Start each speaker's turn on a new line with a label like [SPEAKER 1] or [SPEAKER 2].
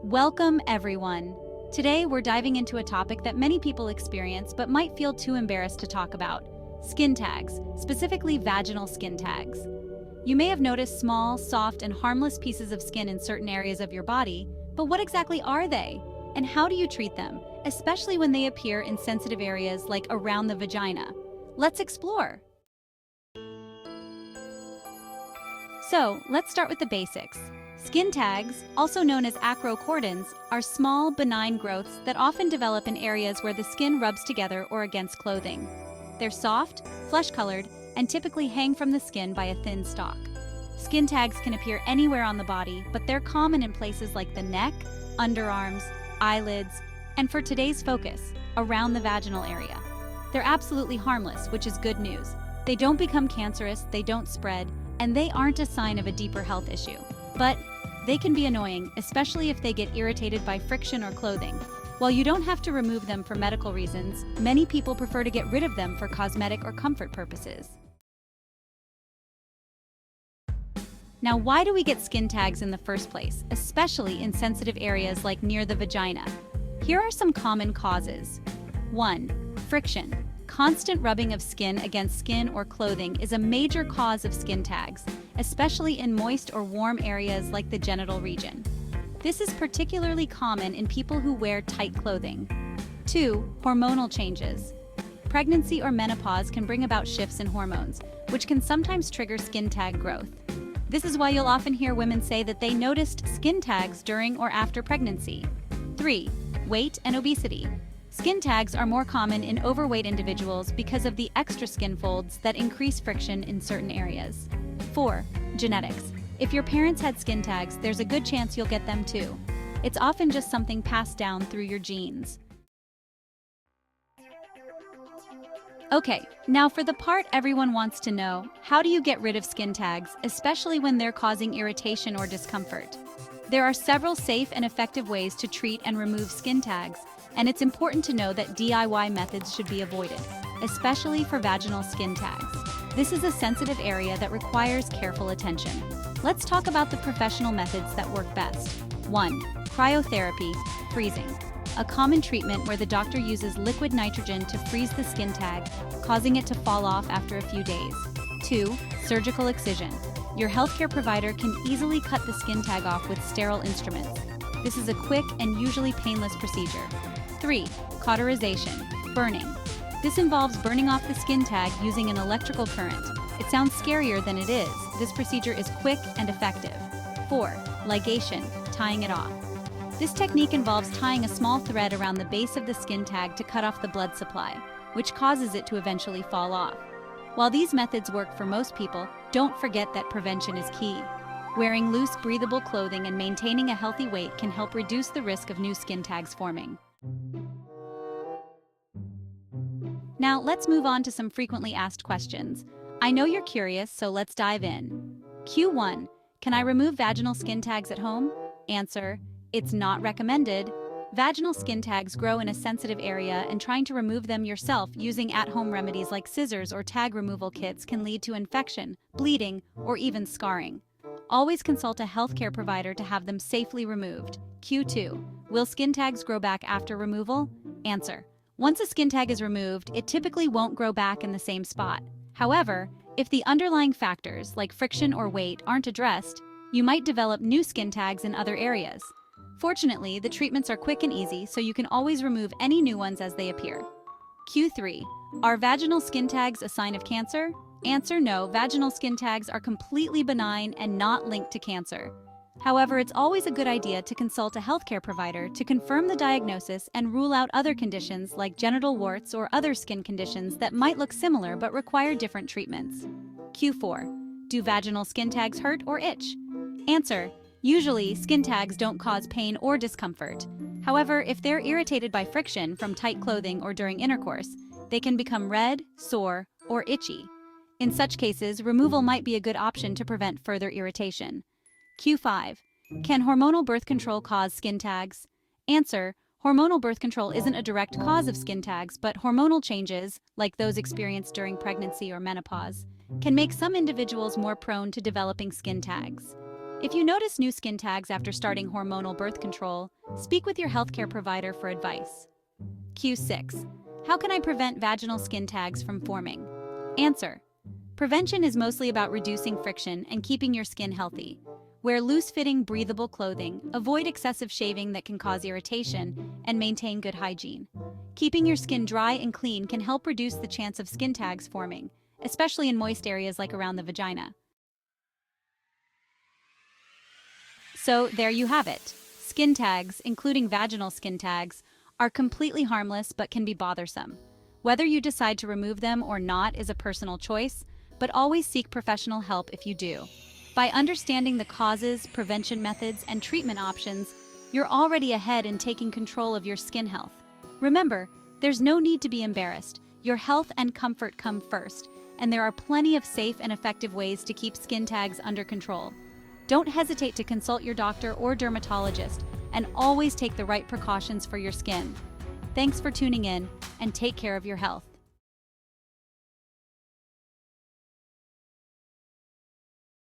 [SPEAKER 1] Welcome, everyone. Today, we're diving into a topic that many people experience but might feel too embarrassed to talk about: skin tags, specifically vaginal skin tags. You may have noticed small, soft, and harmless pieces of skin in certain areas of your body, but what exactly are they? And how do you treat them, especially when they appear in sensitive areas like around the vagina? Let's explore. So, let's start with the basics. Skin tags, also known as acrocordons, are small, benign growths that often develop in areas where the skin rubs together or against clothing. They're soft, flesh-colored, and typically hang from the skin by a thin stalk. Skin tags can appear anywhere on the body, but they're common in places like the neck, underarms, eyelids, and for today's focus, around the vaginal area. They're absolutely harmless, which is good news. They don't become cancerous, they don't spread, and they aren't a sign of a deeper health issue. But they can be annoying, especially if they get irritated by friction or clothing. While you don't have to remove them for medical reasons, many people prefer to get rid of them for cosmetic or comfort purposes. Now, why do we get skin tags in the first place, especially in sensitive areas like near the vagina? Here are some common causes. 1. Friction. Constant rubbing of skin against skin or clothing is a major cause of skin tags, especially in moist or warm areas like the genital region. This is particularly common in people who wear tight clothing. 2. Hormonal changes. Pregnancy or menopause can bring about shifts in hormones, which can sometimes trigger skin tag growth. This is why you'll often hear women say that they noticed skin tags during or after pregnancy. 3. Weight and obesity. Skin tags are more common in overweight individuals because of the extra skin folds that increase friction in certain areas. 4. Genetics. If your parents had skin tags, there's a good chance you'll get them too. It's often just something passed down through your genes. Okay, now for the part everyone wants to know: how do you get rid of skin tags, especially when they're causing irritation or discomfort? There are several safe and effective ways to treat and remove skin tags, and it's important to know that DIY methods should be avoided, especially for vaginal skin tags. This is a sensitive area that requires careful attention. Let's talk about the professional methods that work best. 1. Cryotherapy, freezing. A common treatment where the doctor uses liquid nitrogen to freeze the skin tag, causing it to fall off after a few days. 2. Surgical excision. Your healthcare provider can easily cut the skin tag off with sterile instruments. This is a quick and usually painless procedure. 3. Cauterization, burning. This involves burning off the skin tag using an electrical current. It sounds scarier than it is. This procedure is quick and effective. 4. Ligation, tying it off. This technique involves tying a small thread around the base of the skin tag to cut off the blood supply, which causes it to eventually fall off. While these methods work for most people, don't forget that prevention is key. Wearing loose, breathable clothing and maintaining a healthy weight can help reduce the risk of new skin tags forming. Now, let's move on to some frequently asked questions. I know you're curious, so let's dive in. Q1. Can I remove vaginal skin tags at home? Answer: it's not recommended. Vaginal skin tags grow in a sensitive area, and trying to remove them yourself using at-home remedies like scissors or tag removal kits can lead to infection, bleeding, or even scarring. Always consult a healthcare provider to have them safely removed. Q2. Will skin tags grow back after removal? Answer: once a skin tag is removed, it typically won't grow back in the same spot. However, if the underlying factors, like friction or weight, aren't addressed, you might develop new skin tags in other areas. Fortunately, the treatments are quick and easy, so you can always remove any new ones as they appear. Q3. Are vaginal skin tags a sign of cancer? Answer: no, vaginal skin tags are completely benign and not linked to cancer. However, it's always a good idea to consult a healthcare provider to confirm the diagnosis and rule out other conditions like genital warts or other skin conditions that might look similar but require different treatments. Q4. Do vaginal skin tags hurt or itch? Answer: usually, skin tags don't cause pain or discomfort. However, if they're irritated by friction from tight clothing or during intercourse, they can become red, sore, or itchy. In such cases, removal might be a good option to prevent further irritation. Q5. Can hormonal birth control cause skin tags? Answer: hormonal birth control isn't a direct cause of skin tags, but hormonal changes, like those experienced during pregnancy or menopause, can make some individuals more prone to developing skin tags. If you notice new skin tags after starting hormonal birth control, Speak with your healthcare provider for advice. Q6. How can I prevent vaginal skin tags from forming? Answer. Prevention is mostly about reducing friction and keeping your skin healthy. Wear loose-fitting, breathable clothing, avoid excessive shaving that can cause irritation, and maintain good hygiene. Keeping your skin dry and clean can help reduce the chance of skin tags forming, especially in moist areas like around the vagina. So there you have it. Skin tags, including vaginal skin tags, are completely harmless but can be bothersome. Whether you decide to remove them or not is a personal choice, but always seek professional help if you do. By understanding the causes, prevention methods, and treatment options, you're already ahead in taking control of your skin health. Remember, there's no need to be embarrassed. Your health and comfort come first, and there are plenty of safe and effective ways to keep skin tags under control. Don't hesitate to consult your doctor or dermatologist, and always take the right precautions for your skin. Thanks for tuning in, and take care of your health.